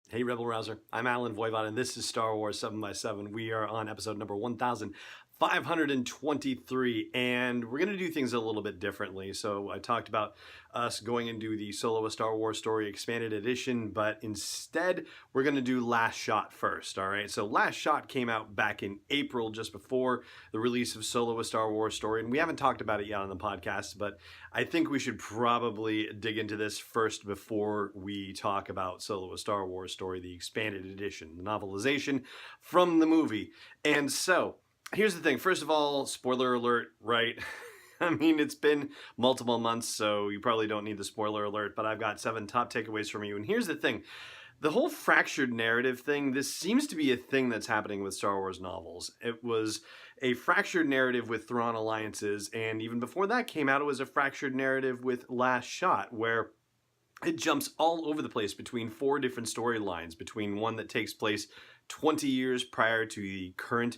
Hey, Rebel Rouser. I'm Alan Voivod, and this is Star Wars 7x7. We are on episode number 1523, and we're going to do things a little bit differently. So I talked about us going and do the Solo A Star Wars Story Expanded Edition, but instead we're going to do Last Shot first, all right? So Last Shot came out back in April, just before the release of Solo A Star Wars Story, and we haven't talked about it yet on the podcast, but I think we should probably dig into this first before we talk about Solo A Star Wars Story, the Expanded Edition, the novelization from the movie. And so, here's the thing. First of all, spoiler alert, right? I mean, it's been multiple months, so you probably don't need the spoiler alert, but I've got 7 top takeaways from you. And here's the thing. The whole fractured narrative thing, this seems to be a thing that's happening with Star Wars novels. It was a fractured narrative with Thrawn Alliances, and even before that came out, it was a fractured narrative with Last Shot, where it jumps all over the place between 4 different storylines, between one that takes place 20 years prior to the current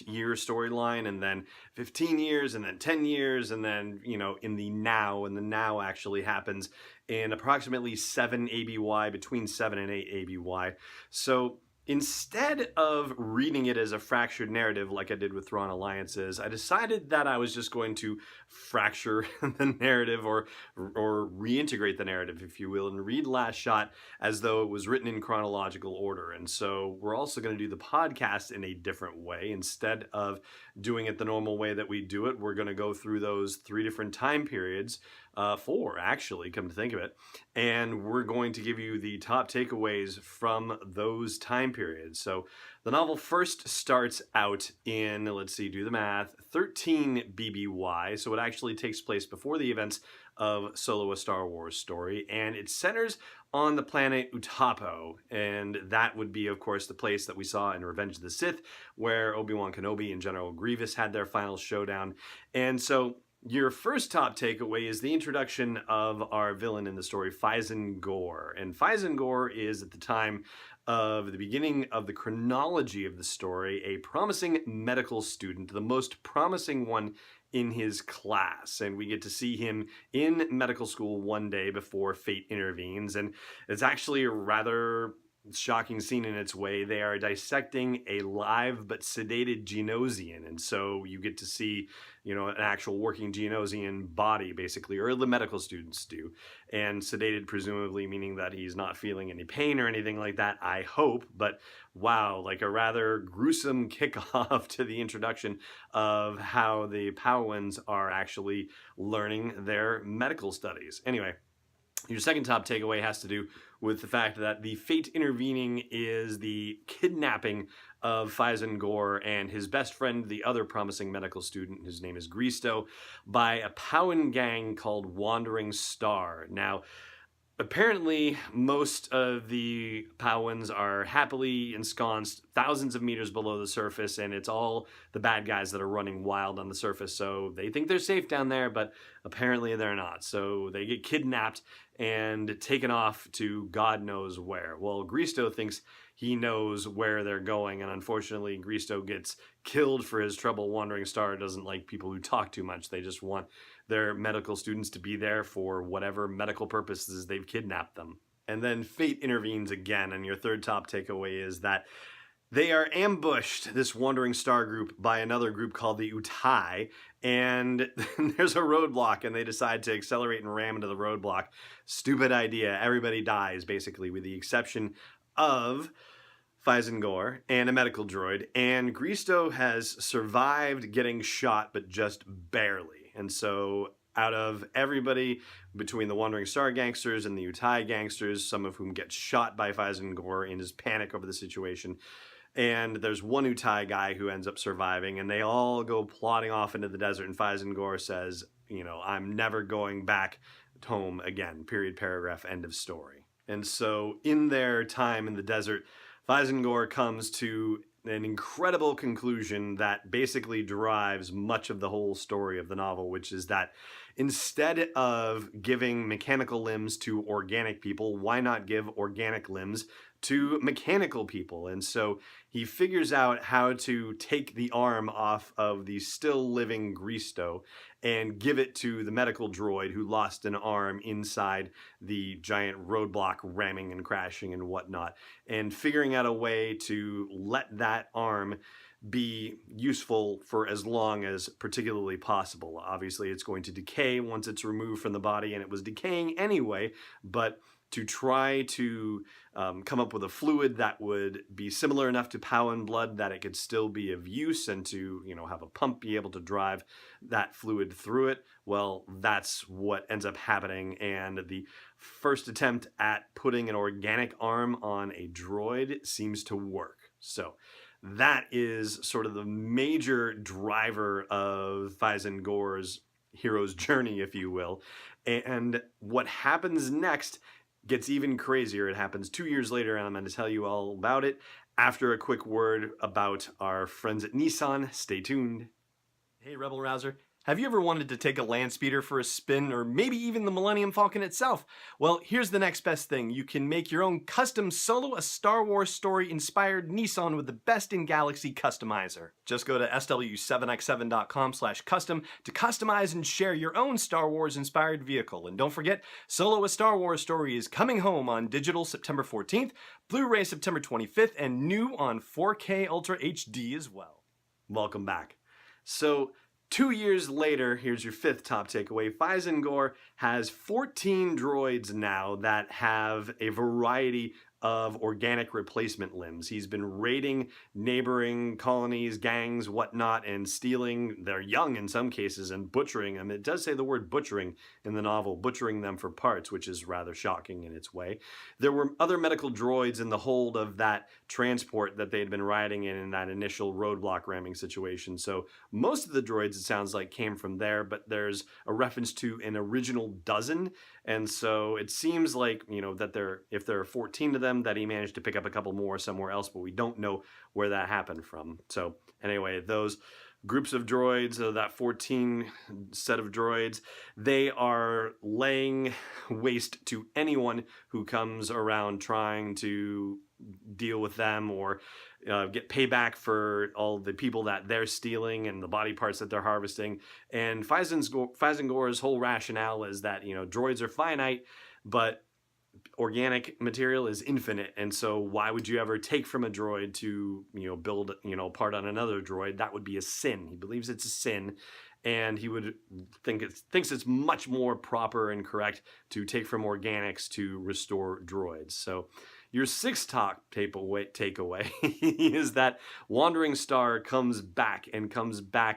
year storyline, and then 15 years, and then 10 years, and then, you know, in the now, and the now actually happens in approximately 7 ABY, between 7 and 8 ABY. So instead of reading it as a fractured narrative like I did with Thrawn Alliances, I decided that I was just going to fracture the narrative, or reintegrate the narrative, if you will, and read Last Shot as though it was written in chronological order. And so we're also going to do the podcast in a different way. Instead of doing it the normal way that we do it, we're going to go through those 3 different time periods, 4 actually, come to think of it, and we're going to give you the top takeaways from those time periods. So the novel first starts out in, let's see, do the math, 13 BBY, so it actually takes place before the events of Solo A Star Wars Story, and it centers on the planet Utapo, and that would be, of course, the place that we saw in Revenge of the Sith, where Obi-Wan Kenobi and General Grievous had their final showdown. And so your first top takeaway is the introduction of our villain in the story, Fyzen Gor. And Fyzen Gor is, at the time of the beginning of the chronology of the story, a promising medical student, the most promising one in his class. And we get to see him in medical school one day before fate intervenes. And it's actually a rather shocking scene in its way. They are dissecting a live but sedated Geonosian, and so you get to see, you know, an actual working Geonosian body, basically, or the medical students do. And sedated, presumably meaning that he's not feeling any pain or anything like that, I hope. But wow, like a rather gruesome kickoff to the introduction of how the Pau'ans are actually learning their medical studies. Anyway, your second top takeaway has to do with the fact that the fate intervening is the kidnapping of Fyzen Gor and his best friend, the other promising medical student, whose name is Greasto, by a Pau'an gang called Wandering Star. Now, apparently, most of the Pau'ans are happily ensconced thousands of meters below the surface, and it's all the bad guys that are running wild on the surface. So they think they're safe down there, but apparently they're not. So they get kidnapped and taken off to God knows where. Well, Greasto thinks he knows where they're going, and unfortunately, Greasto gets killed for his trouble. Wandering Star doesn't like people who talk too much. They just want their medical students to be there for whatever medical purposes they've kidnapped them. And then fate intervenes again, and your third top takeaway is that they are ambushed, this Wandering Star group, by another group called the Utai, and there's a roadblock, and they decide to accelerate and ram into the roadblock. Stupid idea. Everybody dies, basically, with the exception of Fyzen Gor and a medical droid, and Greasto has survived getting shot, but just barely. And so out of everybody between the Wandering Star gangsters and the Utai gangsters, some of whom get shot by Fyzen Gor in his panic over the situation, and there's one Utai guy who ends up surviving, and they all go plodding off into the desert, and Fyzen Gor says, you know, I'm never going back home again, period, paragraph, end of story. And so in their time in the desert, Fyzen Gor comes to an incredible conclusion that basically derives much of the whole story of the novel, which is that instead of giving mechanical limbs to organic people, why not give organic limbs to mechanical people. And so he figures out how to take the arm off of the still living Gristo and give it to the medical droid who lost an arm inside the giant roadblock, ramming and crashing and whatnot, and figuring out a way to let that arm be useful for as long as particularly possible. Obviously, it's going to decay once it's removed from the body, and it was decaying anyway, but to try to come up with a fluid that would be similar enough to Pau'an blood that it could still be of use, and to, you know, have a pump be able to drive that fluid through it. Well, that's what ends up happening, and the first attempt at putting an organic arm on a droid seems to work. So that is sort of the major driver of Fyzen Gore's hero's journey, if you will. And what happens next gets even crazier. It happens 2 years later, and I'm going to tell you all about it after a quick word about our friends at Nissan. Stay tuned. Hey, Rebel Rouser. Have you ever wanted to take a land speeder for a spin, or maybe even the Millennium Falcon itself? Well, here's the next best thing. You can make your own custom Solo a Star Wars story inspired Nissan with the best in galaxy customizer. Just go to sw7x7.com/custom to customize and share your own Star Wars inspired vehicle. And don't forget, Solo a Star Wars story is coming home on digital September 14th, Blu-ray September 25th, and new on 4K Ultra HD as well. Welcome back. So, 2 years later, here's your fifth top takeaway. Fyzen Gore has 14 droids now that have a variety of organic replacement limbs. He's been raiding neighboring colonies, gangs, whatnot, and stealing their young in some cases and butchering them. It does say the word butchering in the novel, butchering them for parts, which is rather shocking in its way. There were other medical droids in the hold of that transport that they had been riding in that initial roadblock ramming situation. So most of the droids, it sounds like, came from there, but there's a reference to an original dozen. And so it seems like, you know, that if there are 14 of them, that he managed to pick up a couple more somewhere else, but we don't know where that happened from. So anyway, those groups of droids, that 14 set of droids, they are laying waste to anyone who comes around trying to deal with them or get payback for all the people that they're stealing and the body parts that they're harvesting. And Fyzen Gore's whole rationale is that, you know, droids are finite, but organic material is infinite, and so why would you ever take from a droid to, you know, build, you know, part on another droid? That would be a sin. He believes it's a sin, and he would thinks it's much more proper and correct to take from organics to restore droids. So your sixth top takeaway is that Wandering Star comes back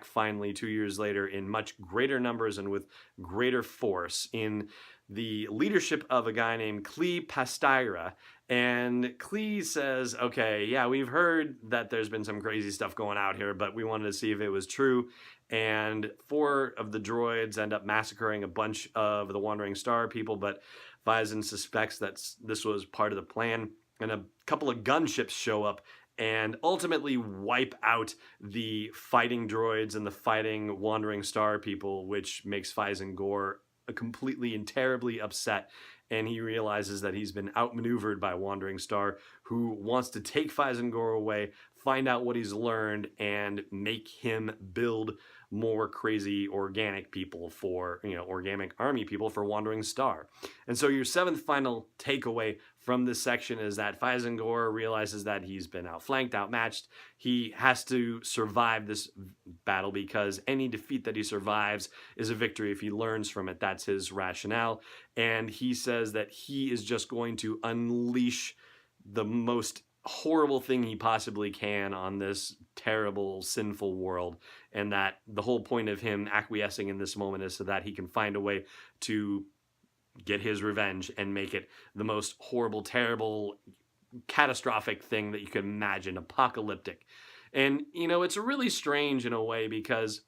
finally 2 years later in much greater numbers and with greater force, in the leadership of a guy named Klee Pastyra. And Klee says, okay, yeah, we've heard that there's been some crazy stuff going out here, but we wanted to see if it was true. And 4 of the droids end up massacring a bunch of the Wandering Star people, but Fyzen suspects that this was part of the plan. And a couple of gunships show up and ultimately wipe out the fighting droids and the fighting Wandering Star people, which makes Fyzen Gore completely and terribly upset, and he realizes that he's been outmaneuvered by Wandering Star, who wants to take Fyzen Gore away, find out what he's learned, and make him build more crazy organic people for, you know, organic army people for Wandering Star. And so your seventh final takeaway from this section is that Fyzen Gore realizes that he's been outflanked, outmatched. He has to survive this battle because any defeat that he survives is a victory if he learns from it. That's his rationale. And he says that he is just going to unleash the most horrible thing he possibly can on this terrible, sinful world, and that the whole point of him acquiescing in this moment is so that he can find a way to get his revenge and make it the most horrible, terrible, catastrophic thing that you could imagine, apocalyptic. And, you know, it's really strange in a way because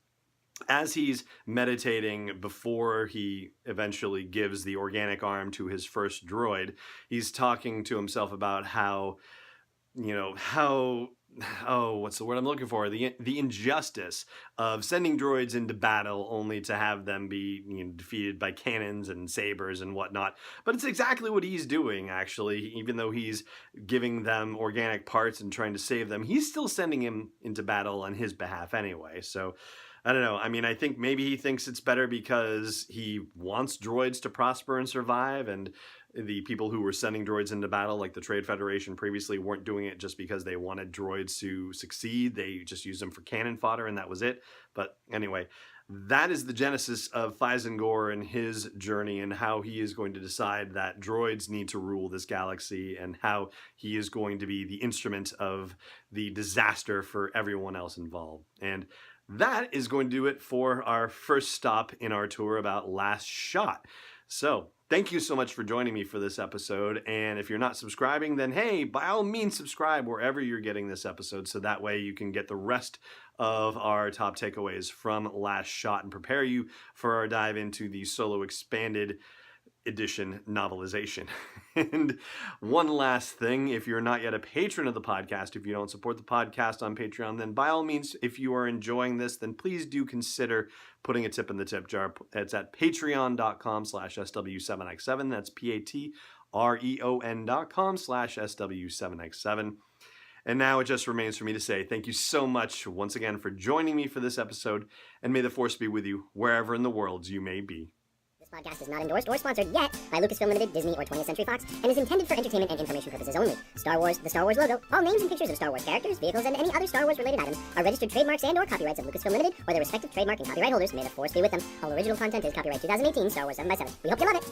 as he's meditating before he eventually gives the organic arm to his first droid, he's talking to himself about how, you know, how what's the word I'm looking for? The injustice of sending droids into battle only to have them be defeated by cannons and sabers and whatnot. But it's exactly what he's doing, actually. Even though he's giving them organic parts and trying to save them, he's still sending him into battle on his behalf anyway. So I don't know. I mean, I think maybe he thinks it's better because he wants droids to prosper and survive, and the people who were sending droids into battle, like the Trade Federation previously, weren't doing it just because they wanted droids to succeed. They just used them for cannon fodder, and that was it. But anyway, that is the genesis of Fyzen Gor and his journey, and how he is going to decide that droids need to rule this galaxy, and how he is going to be the instrument of the disaster for everyone else involved. And that is going to do it for our first stop in our tour about Last Shot. So thank you so much for joining me for this episode. And if you're not subscribing, then hey, by all means subscribe wherever you're getting this episode, so that way you can get the rest of our top takeaways from Last Shot and prepare you for our dive into the Solo Expanded Edition novelization. And one last thing, if you're not yet a patron of the podcast, if you don't support the podcast on Patreon, then by all means, if you are enjoying this, then please do consider putting a tip in the tip jar. It's at patreon.com/SW7X7. That's patreon.com/SW7X7. And now it just remains for me to say thank you so much once again for joining me for this episode, and may the Force be with you wherever in the world you may be. This podcast is not endorsed or sponsored yet by Lucasfilm Limited, Disney, or 20th Century Fox, and is intended for entertainment and information purposes only. Star Wars, the Star Wars logo, all names and pictures of Star Wars characters, vehicles, and any other Star Wars-related items are registered trademarks and/or copyrights of Lucasfilm Limited or their respective trademark and copyright holders. May the Force be with them. All original content is copyright 2018, Star Wars 7x7. We hope you love it!